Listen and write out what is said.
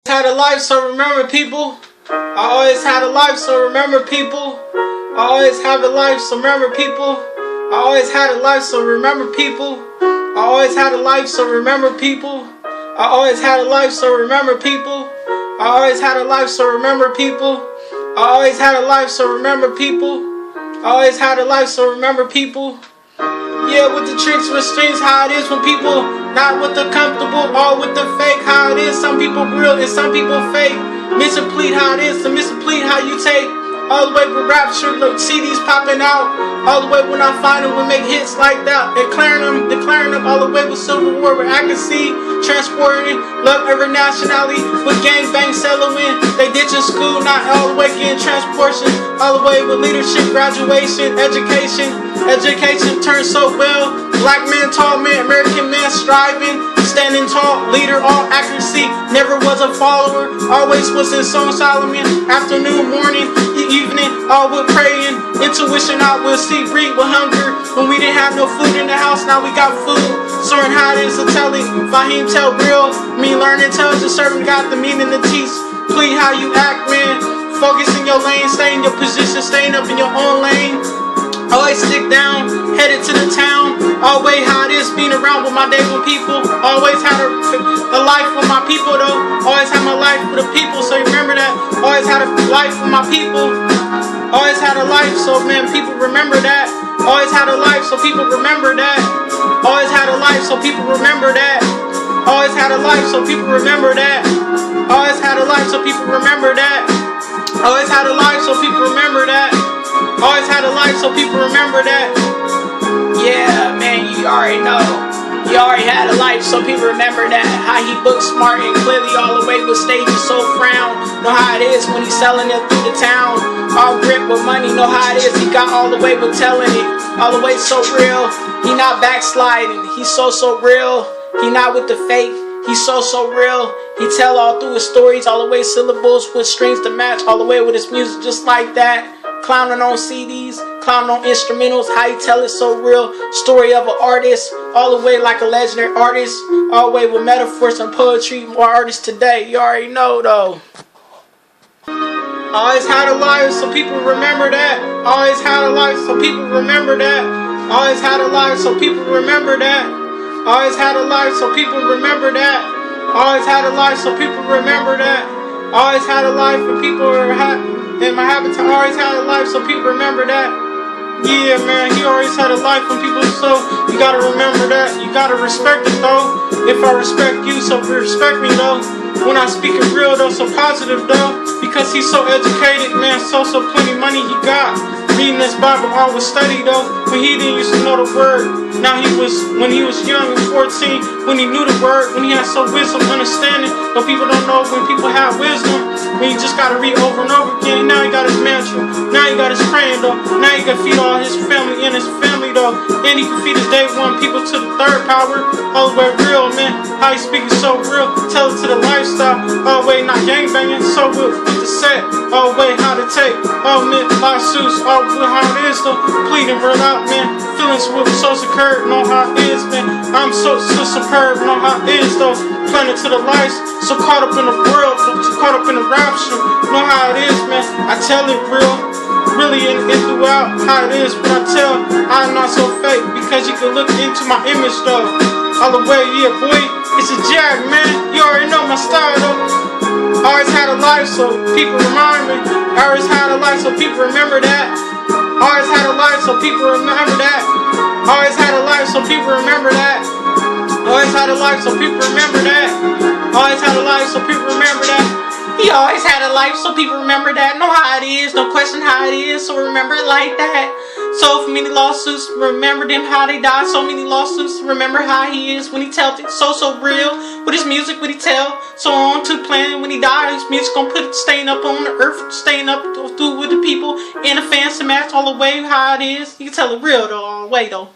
Had a life, so remember people. I always had a life, so remember people. I always have a life, so remember people. I always had a life, so remember people. I always had a life, so remember people. I always had a life, so remember people. I always had a life, so remember people. I always had a life, so remember people. I always had a life, so remember people. Yeah, with the tricks, with strings, how it is when people not with the comfortable, all with the fake, how it is. Some people real and some people fake. Miscomplete how it is, to miscomplete how you take. All the way with rapture, look, CDs popping out. All the way when I find them, we make hits like that. Declaring them all the way with Civil War, where I can see transporting love every nationality with gangbang settling. They ditching school, not all the way getting transportation. All the way with leadership, graduation, education. Education turns so well. Black man, tall man, American man striving. Standing tall, leader, all accuracy. Never was a follower, always was in Song Solomon. Afternoon, morning, evening, all with praying. Intuition, I will see, breathe with hunger. When we didn't have no food in the house, now we got food. Soaring how it is to tell it. Faheem tell real. Me learn intelligence, serving God the meaning to teach. Please how you act, man. Focus in your lane, stay in your position, staying up in your own lane. Always stick down, headed to the town. Always how it is being around with my day with people. Always had a life with my people though. Always had my life with the people, so you remember that. Always had a life with my people. Always had a life, so man, people remember that. Always had a life, so people remember that. Always had a life, so people remember that. Always had a life, so people remember that. Always had a life, so people remember that. Always had a life, so people remember that. Always had a life, so people remember that. Yeah, man, you already know. You already had a life, so people remember that. How he booked smart and clearly all the way with stages so frown. Know how it is when he's selling it through the town. All grip with money, know how it is. He got all the way with telling it. All the way so real. He not backsliding. He's so real. He not with the fake. He's so real. He tell all through his stories, all the way syllables with strings to match, all the way with his music just like that. Clowning on CDs, clowning on instrumentals, how he tell it so real. Story of an artist, all the way like a legendary artist, all the way with metaphors and poetry, more artists today. You already know though. Always had a life, so people remember that. Always had a life, so people remember that. Always had a life, so people remember that. Always had a life, so people remember that. Always had a life, so people remember that. Always had a life, and people are in my habitat. Always had a life, so people remember that. Yeah, man, he always had a life when people, so you gotta remember that. You gotta respect it though. If I respect you, so respect me though. When I speak it real though, so positive though. Because he's so educated, man, so plenty money he got. Reading this Bible, all was study though. When he didn't used to know the word. Now when he was young, 14, when he knew the word, when he had so wisdom, understanding. But people don't know when people have wisdom. When you just gotta read over and over again. Now he got his mantra. Now he got his praying though. Now he can feed all his family and his family though. And he can feed his day one people to the third power. All the way real, man. How he speaking so real. Tell it to the lifestyle. All the way not gangbanging. So with the set. All the way how to take. All men lawsuits. All good how it is though. Pleading real out, man. Feelings with so secure. Know how it is, man. I'm so superb. Know how it is though. Planning to the lights. So caught up in the world. So caught up in the rapture. Know how it is, man. I tell it real. Really in throughout how it is. But I tell I'm not so fake. Because you can look into my image though. All the way, yeah boy. It's a jag, man. You already know my style though. Always had a life, so people remind me. Always had a life, so people remember that. Always had a life, so people remember that. Always had a life, so people remember that. Always had a life, so people remember that. Always had a life, so people remember that. He always had a life, so people remember that. Know how it is, no question how it is, so remember it like that. So many lawsuits, remember them how they died. So many lawsuits, remember how he is when he tells it so real. With his music, what he tell. So on to plan when he died, his music gonna put it staying up on the earth, staying up through with the people and the fans to match all the way how it is. You can tell it real though, all the way though.